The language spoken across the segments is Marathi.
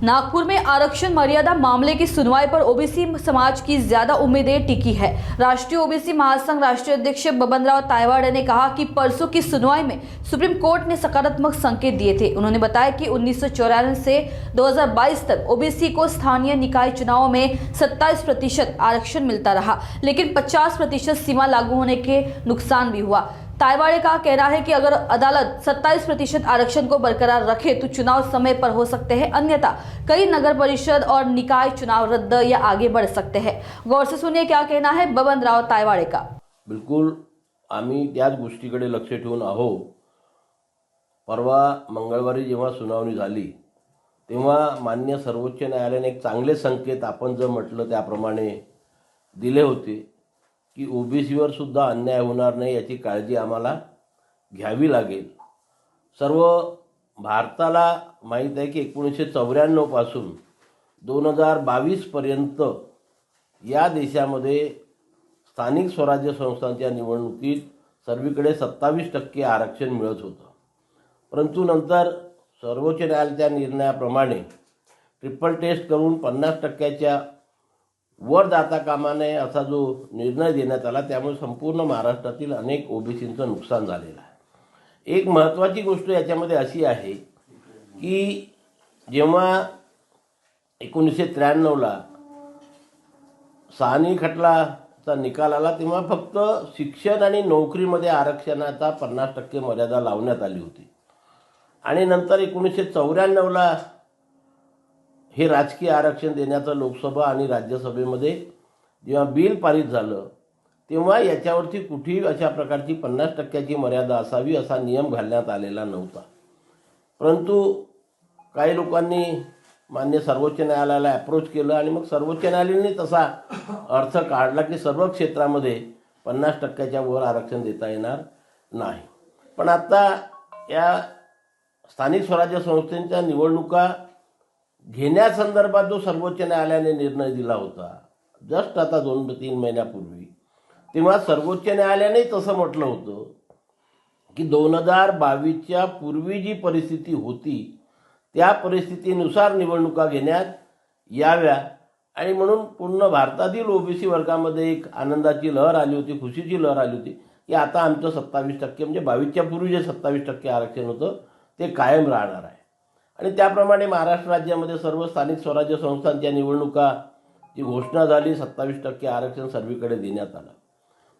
नागपुर में आरक्षण मर्यादा मामले की सुनवाई पर ओबीसी समाज की ज्यादा उम्मीदें टिकी है। राष्ट्रीय ओबीसी महासंघ राष्ट्रीय अध्यक्ष बबनराव तायवाड़े ने कहा कि परसों की सुनवाई में सुप्रीम कोर्ट ने सकारात्मक संकेत दिए थे। उन्होंने बताया कि 1994 से 2022 तक ओबीसी को स्थानीय निकाय चुनावों में 27% आरक्षण मिलता रहा, लेकिन 50% सीमा लागू होने के नुकसान भी हुआ। तायवाड़े का कहना है कि अगर अदालत 27% आरक्षण को बरकरार रखे तो चुनाव समय पर हो सकते हैं, अन्यथा कई नगर परिषद और निकाय चुनाव रद्द या आगे बढ़ सकते हैं। गौर से सुनिए क्या कहना है बबनराव तायवाड़े का। बिल्कुल आम्ही त्याच गोष्टीकडे लक्ष ठेवून आहो। परवा मंगळवारी जेव्हा सुनावणी झाली तेव्हा मान्य सर्वोच्च न्यायालयाने एक चांगले संकेत आपण जे म्हटलं त्याप्रमाणे दिले होते की ओबीसीवर सुद्धा अन्याय होणार नाही याची काळजी आम्हाला घ्यावी लागेल। सर्व भारताला माहीत आहे की 1994 पासून 2022 पर्यंत या देशामध्ये स्थानिक स्वराज्य संस्थांच्या निवडणुकीत सर्वीकडे 27% आरक्षण मिळत होतं, परंतु नंतर सर्वोच्च न्यायालयाच्या निर्णयाप्रमाणे ट्रिपल टेस्ट करून 50%च्या वर जाता कामा नये असा जो निर्णय देण्यात आला त्यामुळे संपूर्ण महाराष्ट्रातील अनेक ओबीसींचं नुकसान झालेलं आहे। एक महत्त्वाची गोष्ट याच्यामध्ये अशी आहे की जेव्हा 1993ला साहनी खटलाचा निकाल आला तेव्हा फक्त शिक्षण आणि नोकरीमध्ये आरक्षणाचा 50% मर्यादा लावण्यात आली होती आणि नंतर 1994ला हे राजकीय आरक्षण देण्याचं लोकसभा आणि राज्यसभेमध्ये जेव्हा बिल पारित झालं तेव्हा याच्यावरती कुठेही अशा प्रकारची 50%ची मर्यादा असावी असा नियम घालण्यात आलेला नव्हता। परंतु काही लोकांनी मान्य सर्वोच्च न्यायालयाला अप्रोच केलं आणि मग सर्वोच्च न्यायालयाने तसा अर्थ काढला की सर्व क्षेत्रामध्ये 50%च्या वर आरक्षण देता येणार नाही। पण आता या स्थानिक स्वराज्य संस्थांच्या निवडणुका घेण्यासंदर्भात जो सर्वोच्च न्यायालयाने निर्णय दिला होता जस्ट आता 2-3 महिन्यापूर्वी, तेव्हा सर्वोच्च न्यायालयाने तसं म्हटलं होतं की 2022च्या पूर्वी जी परिस्थिती होती त्या परिस्थितीनुसार निवडणुका घेण्यात याव्या आणि म्हणून पूर्ण भारतातील ओबीसी वर्गामध्ये एक आनंदाची लहर आली होती, खुशीची लहर आली होती की आता आमचं 27% म्हणजे 22च्या पूर्वी जे 27% आरक्षण होतं ते कायम राहणार आहे। आणि त्याप्रमाणे महाराष्ट्र राज्यामध्ये सर्व स्थानिक स्वराज्य संस्थांच्या निवडणुकाची घोषणा झाली, 27% आरक्षण सर्वीकडे देण्यात आलं।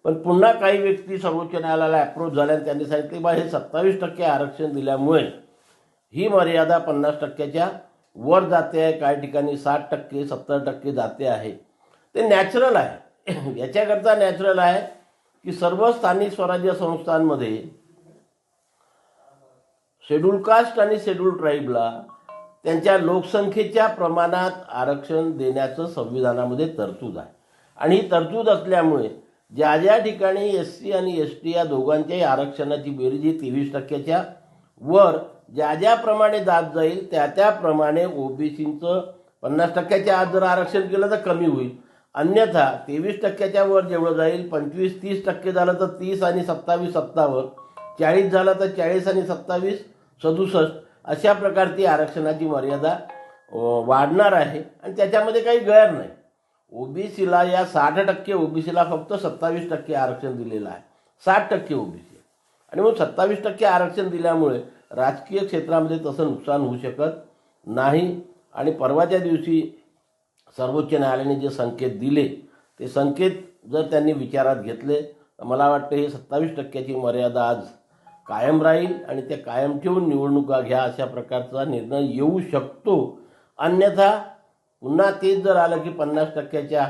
पण पुन्हा काही व्यक्ती सर्वोच्च न्यायालयाला अप्रोच झाल्या आणि त्यांनी सांगितले बा हे 27% आरक्षण दिल्यामुळे ही मर्यादा 50%च्या वर जाते आहे, काही ठिकाणी 60%, 70% जाते आहे। ते नॅचरल आहे। याच्याकरता नॅचरल आहे की सर्व स्थानिक स्वराज्य संस्थांमध्ये शेड्यूल कास्ट आणि शेड्यूल ट्राईबला त्यांच्या लोकसंख्येच्या प्रमाणात आरक्षण देण्याचं संविधानामध्ये तरतूद आहे आणि ही तरतूद असल्यामुळे ज्या ज्या ठिकाणी एससी आणि एसटी या दोघांच्याही आरक्षणाची बेरीज ही 23%च्या वर ज्या ज्याप्रमाणे जात जाईल त्याप्रमाणे ओबीसींचं 50%च्या आत जर आरक्षण केलं तर कमी होईल, अन्यथा 23%च्या वर जेवढं जाईल 25-30% झालं तर 30 आणि 27 57, 40 झालं तर 40 आणि 27 67 अशा प्रकारची आरक्षणाची मर्यादा वाढणार आहे आणि त्याच्यामध्ये काही गैर नाही। ओबीसीला या 60% ओबीसीला फक्त 27% आरक्षण दिलेलं आहे, 60% ओबीसी आणि मग 27% आरक्षण दिल्यामुळे राजकीय क्षेत्रामध्ये तसं नुकसान होऊ शकत नाही। आणि परवाच्या दिवशी सर्वोच्च न्यायालयाने जे संकेत दिले ते संकेत जर त्यांनी विचारात घेतले तर मला वाटतं हे 27%ची मर्यादा आज कायम राहील आणि ते कायम ठेवून निवडणुका घ्या अशा प्रकारचा निर्णय येऊ शकतो। अन्यथा पुन्हा तेच जर आलं की 50%च्या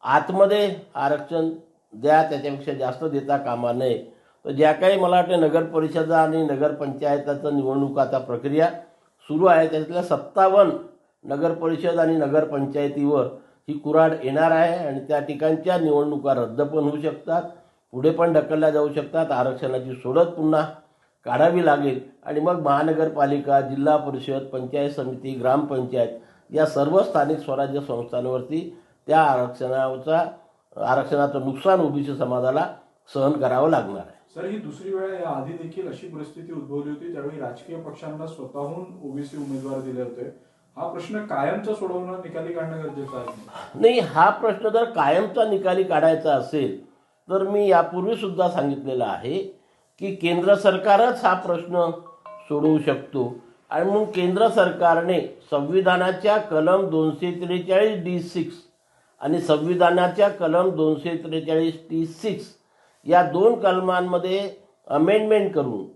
आतमध्ये आरक्षण द्या, त्याच्यापेक्षा जास्त देता कामा नये, तर ज्या काही मला वाटतं नगर परिषद आणि नगरपंचायताचं निवडणुकाचा प्रक्रिया सुरू आहे त्यातल्या 57 नगर परिषद आणि नगरपंचायतीवर ही कुऱ्हाड येणार आहे आणि त्या ठिकाणच्या निवडणुका रद्द पण होऊ शकतात, पुढे पण ढकलल्या जाऊ शकतात। आरक्षणाची सोडत पुन्हा काढावी लागेल आणि मग महानगरपालिका, जिल्हा परिषद, पंचायत समिती, ग्रामपंचायत या सर्व स्थानिक स्वराज्य संस्थांवरती त्या आरक्षणाचं नुकसान ओबीसी समाजाला सहन करावं लागणार आहे। सर, ही दुसरी वेळ या आधी देखील अशी परिस्थिती उद्भवली होती ज्यावेळी राजकीय पक्षांना स्वतःहून ओबीसी उमेदवार दिले होते। हा प्रश्न कायमचा सोडवणं निकाली काढणं गरजेचं आहे. नाही, हा प्रश्न जर कायमचा निकाली काढायचा असेल तर मी यापूर्वी सुद्धा सांगितलेलं आहे की केंद्र सरकारच हा प्रश्न सोडवू शकतो. आणि म्हणून केंद्र सरकारने संविधानाच्या कलम 243D6 आणि संविधानाच्या कलम 243T6 या दोन कलमांमध्ये अमेंडमेंट करून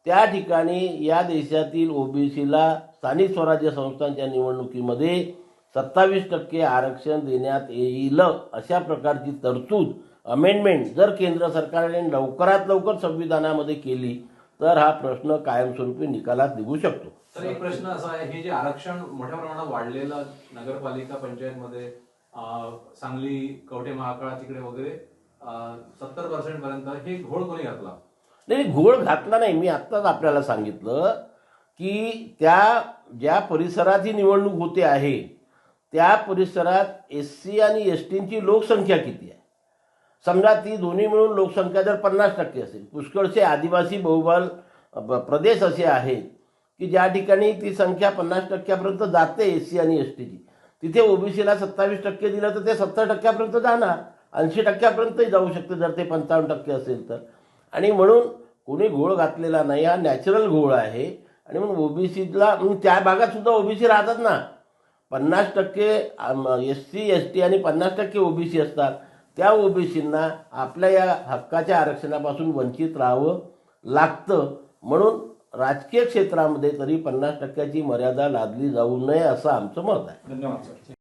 त्या ठिकाणी या देशातील ओबीसीला स्थानिक स्वराज्य संस्थांच्या निवडणुकीमध्ये 27% आरक्षण देण्यात येईल अशा प्रकारची तरतूद अमेंडमेंट जर केंद्र सरकारने लवकरात लवकर संविधानामध्ये केली तर हा प्रश्न कायमस्वरूपी निकालात निघू शकतो. तर एक प्रश्न असा आहे, हे जे आरक्षण मोठ्या प्रमाणात वाढलेलं नगरपालिका पंचायतमध्ये सांगली, कवठे महाकाळ तिकडे वगैरे 70% पर्यंत, हे घोळ कोणी घातला? नाही, घोळ घातला नाही. मी आत्ताच आपल्याला सांगितलं की त्या ज्या परिसरात ही निवडणूक होते आहे त्या परिसरात SC आणि STची लोकसंख्या किती आहे. समजा ती दोन्ही मिळून लोकसंख्या जर 50% असेल, पुष्कळसे आदिवासी बहुबल प्रदेश असे आहेत की ज्या ठिकाणी ती संख्या 50% जाते SC आणि STची, तिथे ओबीसीला 27% दिलं तर ते 70% जाणार, 80% जाऊ शकते जर ते 55% असेल तर. आणि म्हणून कोणी घोळ घातलेला नाही, हा नॅचरल घोळ आहे. आणि म्हणून ओबीसीला त्या भागात सुद्धा ओबीसी राहतात ना, 50% SC ST आणि 50% ओबीसी असतात. त्या ओबीसींना आपल्या या हक्काच्या आरक्षणापासून वंचित राहावं लागतं. म्हणून राजकीय क्षेत्रामध्ये तरी 50%ची मर्यादा लादली जाऊ नये असं आमचं मत आहे. धन्यवाद सर.